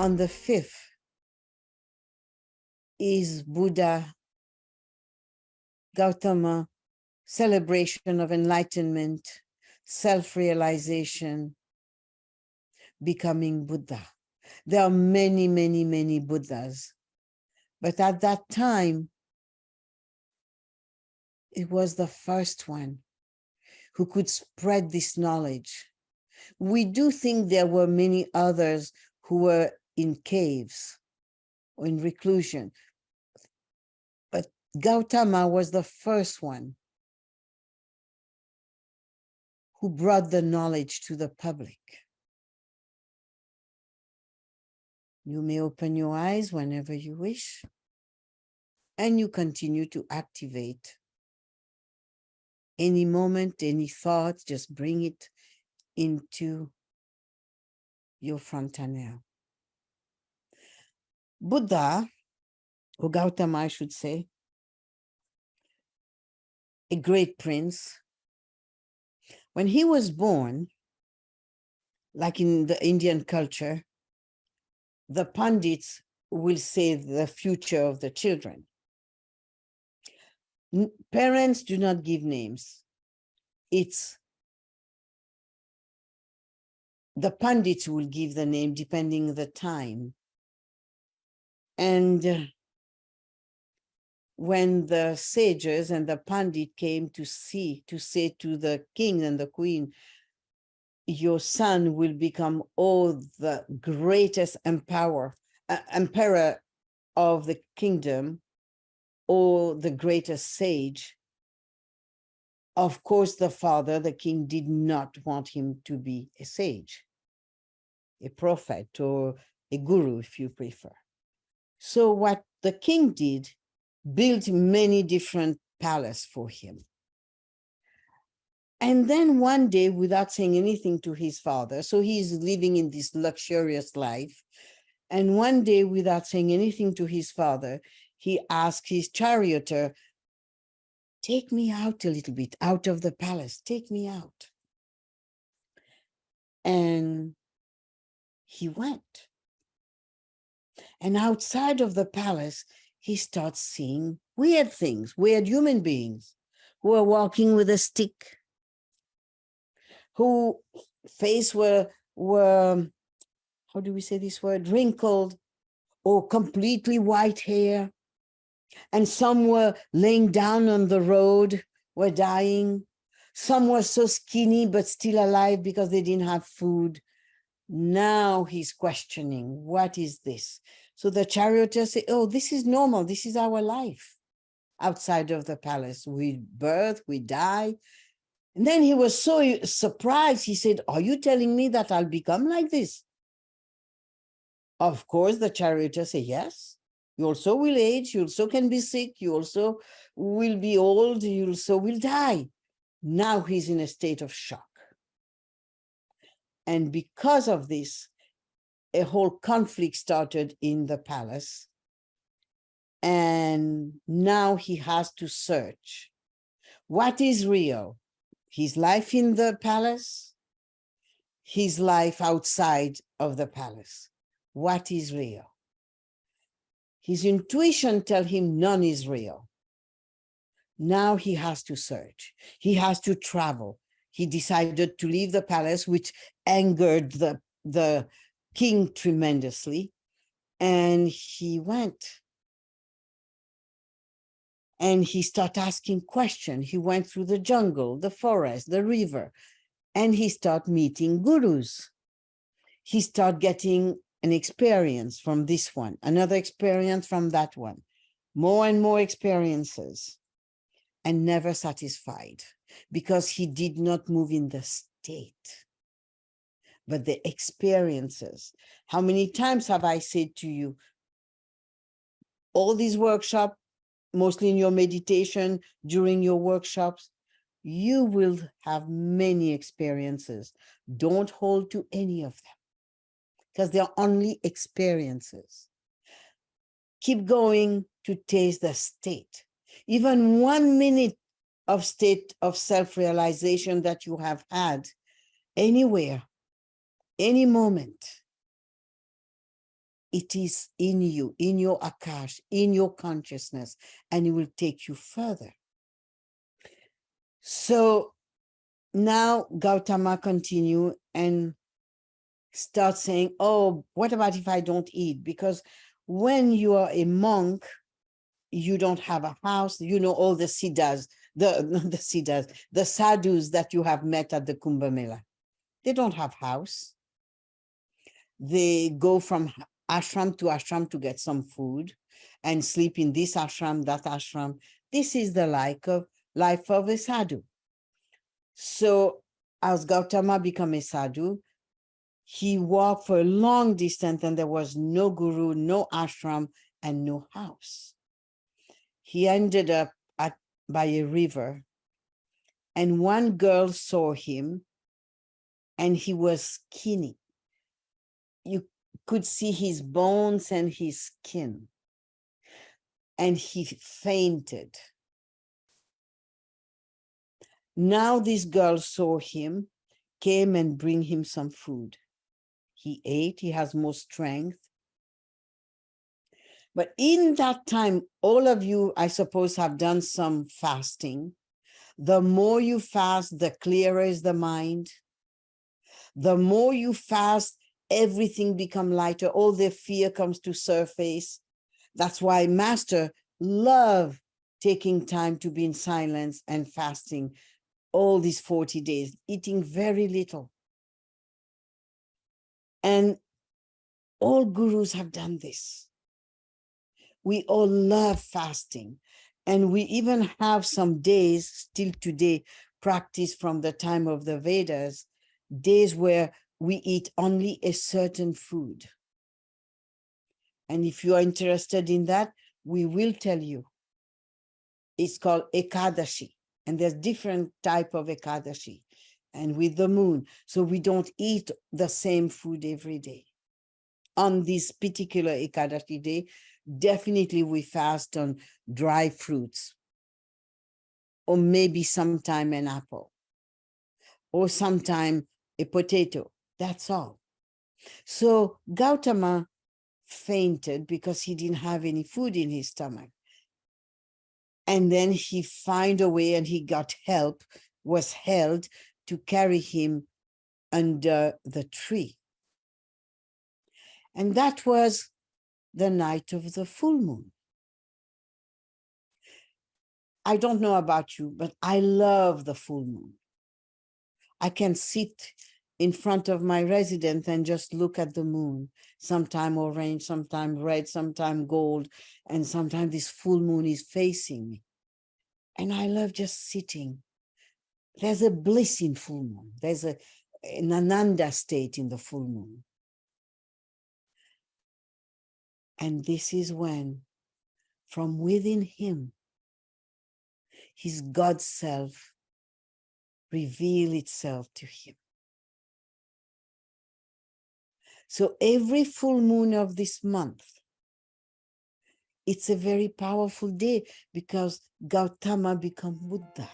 on the 5th is Buddha Gautama celebration of enlightenment, self-realization, becoming Buddha. There are many, many, many Buddhas. But at that time, it was the first one who could spread this knowledge. We do think there were many others who were in caves or in reclusion, but Gautama was the first one who brought the knowledge to the public. You may open your eyes whenever you wish, and you continue to activate any moment, any thought, just bring it into your frontal. Buddha, or Gautama, I should say, a great prince, when he was born, like in the Indian culture, the Pandits will say the future of the children. Parents do not give names. It's the Pandits will give the name depending on the time. And when the sages and the Pandit came to say to the king and the queen, your son will become the greatest emperor of the kingdom, or the greatest sage. Of course, the father, the king, did not want him to be a sage, a prophet, or a guru, if you prefer. So what the king did, built many different palaces for him. And then one day, without saying anything to his father, so he's living in this luxurious life, and one day, without saying anything to his father, he asked his charioteer, take me out a little bit, out of the palace, take me out. And he went. And outside of the palace, he starts seeing weird things, weird human beings who are walking with a stick, whose face were, how do we say this word, wrinkled, or completely white hair. And some were laying down on the road, were dying. Some were so skinny, but still alive because they didn't have food. Now he's questioning, what is this? So the charioteer said, oh, this is normal. This is our life outside of the palace. We birth, we die. And then he was so surprised. He said, are you telling me that I'll become like this? Of course, the charioteer said, yes. You also will age, you also can be sick, you also will be old, you also will die. Now he's in a state of shock. And because of this, a whole conflict started in the palace. And now he has to search. What is real? His life in the palace, his life outside of the palace. What is real? His intuition tells him none is real. Now he has to search. He has to travel. He decided to leave the palace, which angered the king tremendously. And he went. And he started asking questions. He went through the jungle, the forest, the river, and he started meeting gurus. He started getting an experience from this one, another experience from that one, more and more experiences, and never satisfied because he did not move in the state, but the experiences. How many times have I said to you, all these workshops, mostly in your meditation, during your workshops, you will have many experiences. Don't hold to any of them, because they are only experiences. Keep going to taste the state. Even 1 minute of state of self-realization that you have had anywhere, any moment, it is in you, in your akash, in your consciousness, and it will take you further. So now Gautama continue and start saying, oh, what about if I don't eat? Because when you are a monk, you don't have a house, you know, all the siddhas, the sadhus that you have met at the Kumbh Mela. They don't have house. They go from ashram to get some food and sleep in this ashram, that ashram. This is the life of a sadhu. So as Gautama became a sadhu, he walked for a long distance and there was no guru, no ashram, and no house. He ended up by a river, and one girl saw him and he was skinny. You could see his bones and his skin, and he fainted. Now this girl saw him, came and bring him some food. He ate, he has more strength. But in that time, all of you, I suppose, have done some fasting. The more you fast, the clearer is the mind. The more you fast, everything becomes lighter. All the fear comes to surface. That's why Master loved taking time to be in silence and fasting all these 40 days, eating very little. And all gurus have done this. We all love fasting. And we even have some days still today, practice from the time of the Vedas, days where we eat only a certain food. And if you are interested in that, we will tell you. It's called Ekadashi. And there's different type of Ekadashi. And with the moon. So we don't eat the same food every day. On this particular Ekadashi day, definitely we fast on dry fruits, or maybe sometime an apple, or sometime a potato. That's all. So Gautama fainted because he didn't have any food in his stomach. And then he found a way and he got help, was held to carry him under the tree. And that was the night of the full moon. I don't know about you, but I love the full moon. I can sit in front of my residence and just look at the moon, sometime orange, sometime red, sometime gold, and sometimes this full moon is facing me. And I love just sitting. There's a bliss in full moon. There's an ananda state in the full moon. And this is when, from within him, his God self reveal itself to him. So every full moon of this month, it's a very powerful day because Gautama became Buddha.